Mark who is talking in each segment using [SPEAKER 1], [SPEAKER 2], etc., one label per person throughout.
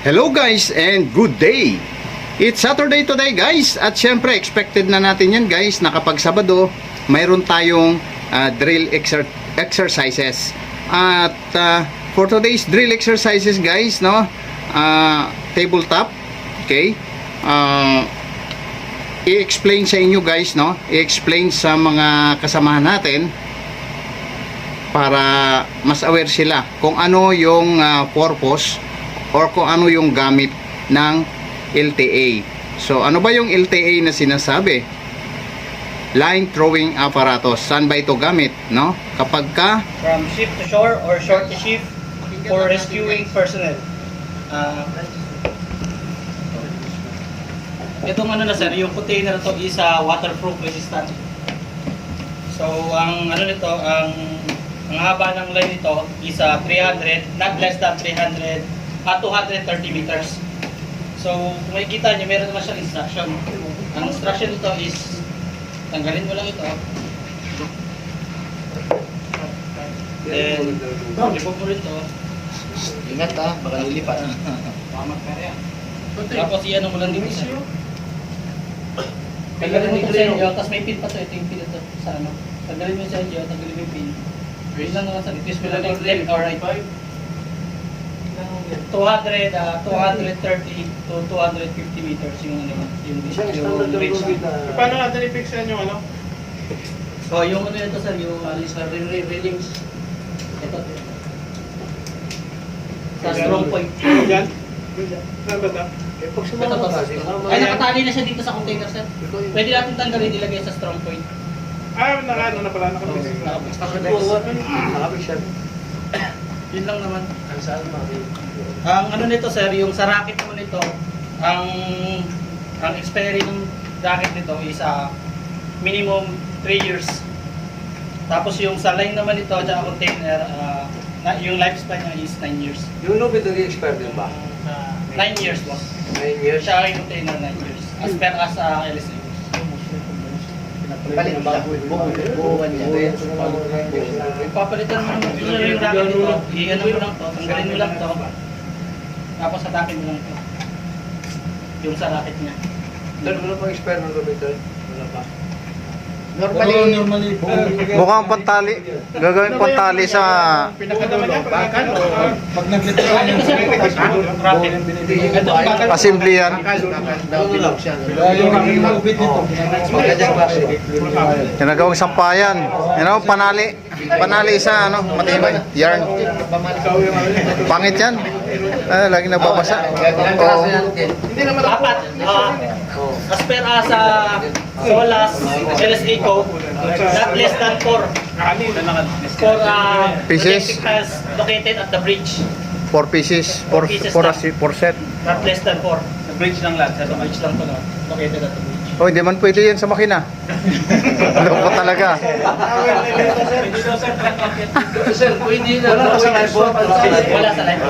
[SPEAKER 1] Hello guys and good day. It's Saturday today guys, at syempre expected na natin yan guys na kapag Sabado mayroon tayong drill exercises. At for today's drill exercises guys, no, tabletop, okay, i-explain sa inyo guys, no, i-explain sa mga kasamahan natin para mas aware sila kung ano yung purpose or kung ano yung gamit ng LTA. So ano ba yung LTA na sinasabi? Line throwing apparatus. Saan ba ito gamit, no? Kapag ka
[SPEAKER 2] from ship to shore or shore to ship for rescuing personnel. Itong ano na sir, yung container na to is waterproof resistant. So ang ano nito, ang haba ng line nito is 300, not less than 300 at 230 meters. So kung makikita nyo, meron naman siyang instruction. Ang instruction nito is tanggalin mo lang ito. Then, lipog mo rin ito.
[SPEAKER 3] Ingat baka lilipat.
[SPEAKER 2] Tapos i-ano mo lang dito siya. Tanggalin mo ito sa inyo, tapos may pin pa ito. Ito yung pin ito sa ano. Tanggalin mo sa inyo, tanggalin mo yung pin. Pin lang naman sa dito. Twist mo lang yung left or right. 230 to 250 meters yung ano, yung reach.
[SPEAKER 4] Paano natin i-fix yan yung ano?
[SPEAKER 2] So yung ano ito sir, yung railings. Ito. Sa strong point.
[SPEAKER 4] Yan? Saan ba ito?
[SPEAKER 2] Ito. Ay, nakatali na siya dito sa container sir. Pwede natin tanggalin, ilagay sa strong point.
[SPEAKER 4] Ano na pala, nakapix.
[SPEAKER 3] Nakapix siya.
[SPEAKER 2] Yun lang naman. Ang ano nito sir, yung sa racket naman nito, ang expiry ng racket nito is minimum 3 years. Tapos yung sa line naman nito, sa container, yung lifespan niya is 9 years.
[SPEAKER 3] Yung lubid nag-expire din ba?
[SPEAKER 2] 9 years boss.
[SPEAKER 3] 9 years?
[SPEAKER 2] Siya yung container 9 years. As per as LSA.
[SPEAKER 3] Palit bago buwan niya.
[SPEAKER 2] Papalitan mo naman yung racket nito. I-ano mo lang to, tanggalin mo lang to. Tapos hatakin mo lang to. Yung sa racket niya.
[SPEAKER 3] Doon wala pang expire ng lubid doon? Wala pa.
[SPEAKER 4] Normally,
[SPEAKER 1] mukhang pantali, gagawin pantali sa
[SPEAKER 4] pinakadama niya, pagkakan. Pag
[SPEAKER 1] assembly yan.
[SPEAKER 3] Nabilog siya.
[SPEAKER 4] Yung lubid nito.
[SPEAKER 3] Magandang klase.
[SPEAKER 1] Ginagawang sampayan. Panali sa ano, matibay, yarn. Pangit yan. Lagi nababasa.
[SPEAKER 3] Hindi naman ako.
[SPEAKER 2] Dapat, as per as SOLAS LSA code, not less than 4 for
[SPEAKER 1] Pieces?
[SPEAKER 2] projecting has located at the bridge.
[SPEAKER 1] 4 pieces, 4 set.
[SPEAKER 2] Not less than 4. Sa bridge lang lahat. Sa bridge lang po na. Located at the bridge.
[SPEAKER 1] Oh, hindi man pwede yan sa makina. Loko talaga.
[SPEAKER 3] Sir, pwede na. Wala sa live boat.
[SPEAKER 2] Wala sa live.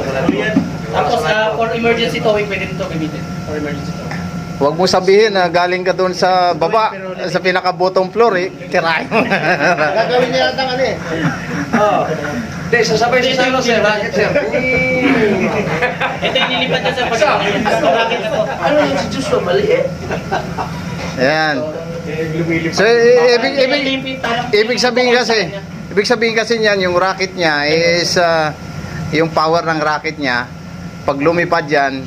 [SPEAKER 2] Tapos for emergency towing, pwede nito gamitin. For emergency towing.
[SPEAKER 1] Huwag mo sabihin na galing ka doon sa baba, sa pinaka-bottom floor tirahin mo.
[SPEAKER 3] Gagawin niya yata ano eh. Oo. Hindi, sasabay siya sa sir. Bakit sir?
[SPEAKER 2] Ito yung nilipat niya sa pagkakas. Ito racket na to.
[SPEAKER 3] Ano yung si Diyos na mali eh?
[SPEAKER 1] Ayan. So, ibig sabihin kasi niyan, yung racket niya is, yung power ng racket niya, pag lumipad yan,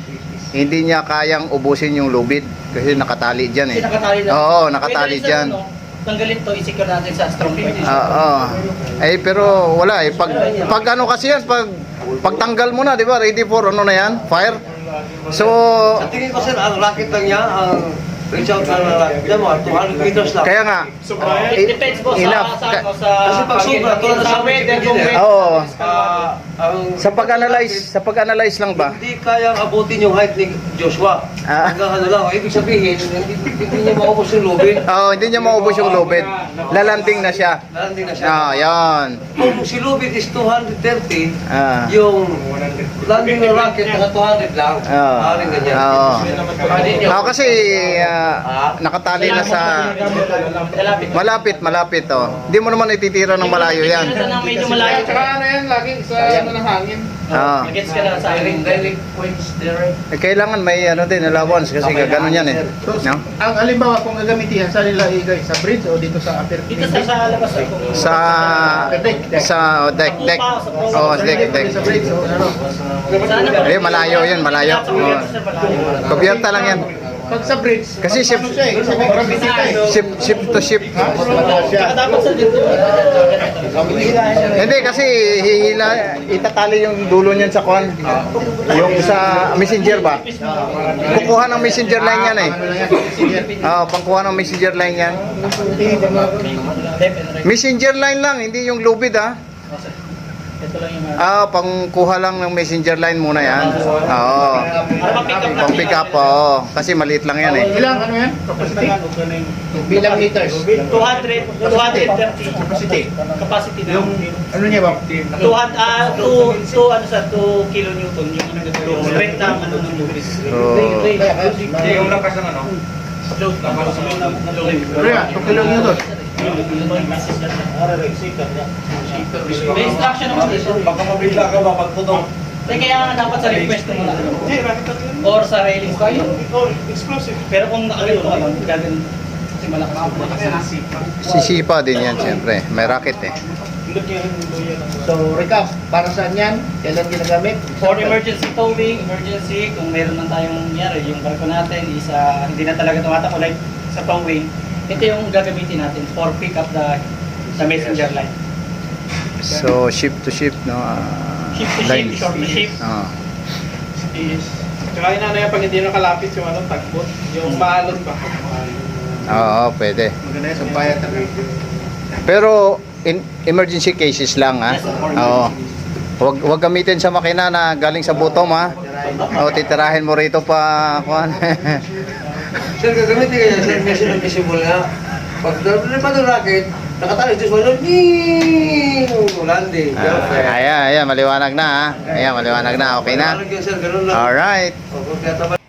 [SPEAKER 1] hindi niya kayang ubusin yung lubid kasi nakatali diyan eh.
[SPEAKER 2] Kasi nakatali na.
[SPEAKER 1] Oo, nakatali diyan.
[SPEAKER 2] Tanggalin to, i-secure natin sa strong point.
[SPEAKER 1] Oo. Pero wala eh. Pag ano kasi yan, pag tanggal mo na, di ba? Ready for ano na yan? Fire. So,
[SPEAKER 3] Sa tingin ko sir, ang rocket lang niya, ang reach out na 200 meters lang.
[SPEAKER 1] kaya nga,
[SPEAKER 2] It depends po
[SPEAKER 1] enough.
[SPEAKER 3] Kasi pag sobra, tulad
[SPEAKER 2] sa weather, kung weather.
[SPEAKER 1] Oo.
[SPEAKER 3] Ang
[SPEAKER 1] Sa pag-analyze lang ba?
[SPEAKER 3] hindi kayang abutin yung height ni Joshua. Hanggang ano lang, ibig sabihin, hindi niya maubos yung lubid.
[SPEAKER 1] Oo, hindi niya maubos yung lubid. Lalanding na siya.
[SPEAKER 3] Landing na siya.
[SPEAKER 1] Yan.
[SPEAKER 3] Kung si lubid is 230,
[SPEAKER 1] Ah.
[SPEAKER 3] yung landing ng rocket naka 200 lang, maaaring ganyan.
[SPEAKER 1] Oo.
[SPEAKER 3] Pwede niyo.
[SPEAKER 1] Kasi nakatali na sa malapit oh. Hindi mo naman ititira ng malayo yan.
[SPEAKER 2] Medyo malayo.
[SPEAKER 4] Tsaka ano yan, laging sa ano ng hangin.
[SPEAKER 1] Ah.
[SPEAKER 2] Magets ka na sa akin.
[SPEAKER 3] Direct points direct.
[SPEAKER 1] Kailangan may ano din, allowance kasi gano'n yan eh.
[SPEAKER 4] So,
[SPEAKER 1] No?
[SPEAKER 4] ang halimbawa kung gagamitin yan, saan nila igay? Sa bridge o dito sa upper
[SPEAKER 2] Dito sa labas ako.
[SPEAKER 1] Sa deck. Oh, deck.
[SPEAKER 4] Sa bridge o ano?
[SPEAKER 2] Sana ba?
[SPEAKER 1] Eh, malayo yun, malayo.
[SPEAKER 2] Sa bridge, sir, malayo.
[SPEAKER 1] Kubierta lang yan.
[SPEAKER 4] Pag sa bridge,
[SPEAKER 1] Kasi ship-
[SPEAKER 4] ano siya eh, kasi may gravity ka eh.
[SPEAKER 1] Ship to ship.
[SPEAKER 2] Saka dapat sa dito.
[SPEAKER 1] Hindi kasi itatali yung dulo niyan sa kwan. Yung sa messenger ba? Kukuha ng messenger line yan eh. Pangkuha ng messenger line yan. Messenger line lang, hindi yung lubid ah.
[SPEAKER 2] Ito lang yung
[SPEAKER 1] Pangkuha lang ng messenger line muna yan. Oo. Pang pick up, oo. Kasi maliit lang yan eh.
[SPEAKER 4] Ilang ano yan? Capacity? Bilang liters.
[SPEAKER 2] 230
[SPEAKER 4] Capacity.
[SPEAKER 2] capacity na.
[SPEAKER 4] Yung ano niya ba?
[SPEAKER 2] 2 kilonewton yung strength ng ano ng lubis.
[SPEAKER 1] So,
[SPEAKER 3] Yung lakas ng ano?
[SPEAKER 2] Load na
[SPEAKER 4] Pero yan, 2 kilo niya doon.
[SPEAKER 2] May instruction naman dito.
[SPEAKER 3] Baka mabigla ka ba pagputong?
[SPEAKER 2] Kaya nga dapat sa request mo na.
[SPEAKER 4] Hindi, racket lang yan.
[SPEAKER 2] Or sa railings ko yun.
[SPEAKER 4] Oh, explosive.
[SPEAKER 2] Pero kung nakalito ka lang, gagawin. Kasi malakas.
[SPEAKER 1] sisipa din yan siyempre. May racket eh.
[SPEAKER 4] So, recap, para saan yan? Kailan ginagamit?
[SPEAKER 2] For emergency towing, emergency, kung meron man tayong nangyari, yung barko natin isa hindi na talaga tumatakbo like sa towing, ito yung gagamitin natin for pick up the messenger line.
[SPEAKER 1] So, ship to ship, no?
[SPEAKER 2] Ship to ship,
[SPEAKER 1] Lines.
[SPEAKER 2] short to ship.
[SPEAKER 4] Is. Tsaka yun ano yan, pag hindi nakalapit yung ano, tagbot, yung maalon ba?
[SPEAKER 1] Oo, pwede.
[SPEAKER 4] Maganda yan, sampayan na radio.
[SPEAKER 1] Pero in emergency cases lang ha.
[SPEAKER 2] Yes, sir.
[SPEAKER 1] Oo. Wag gamitin sa makina na galing sa bottom ha. O titirahin mo rito pa kuan.
[SPEAKER 3] Sir, gagamitin ka yan, sir, mission invisible nga. Pag naman ng rocket, nakatali, just one, landing.
[SPEAKER 1] Ayan, maliwanag na ha. Ayan, maliwanag na. Okay na.
[SPEAKER 3] Sir, ganun lang.
[SPEAKER 1] Alright.
[SPEAKER 3] O, kung kaya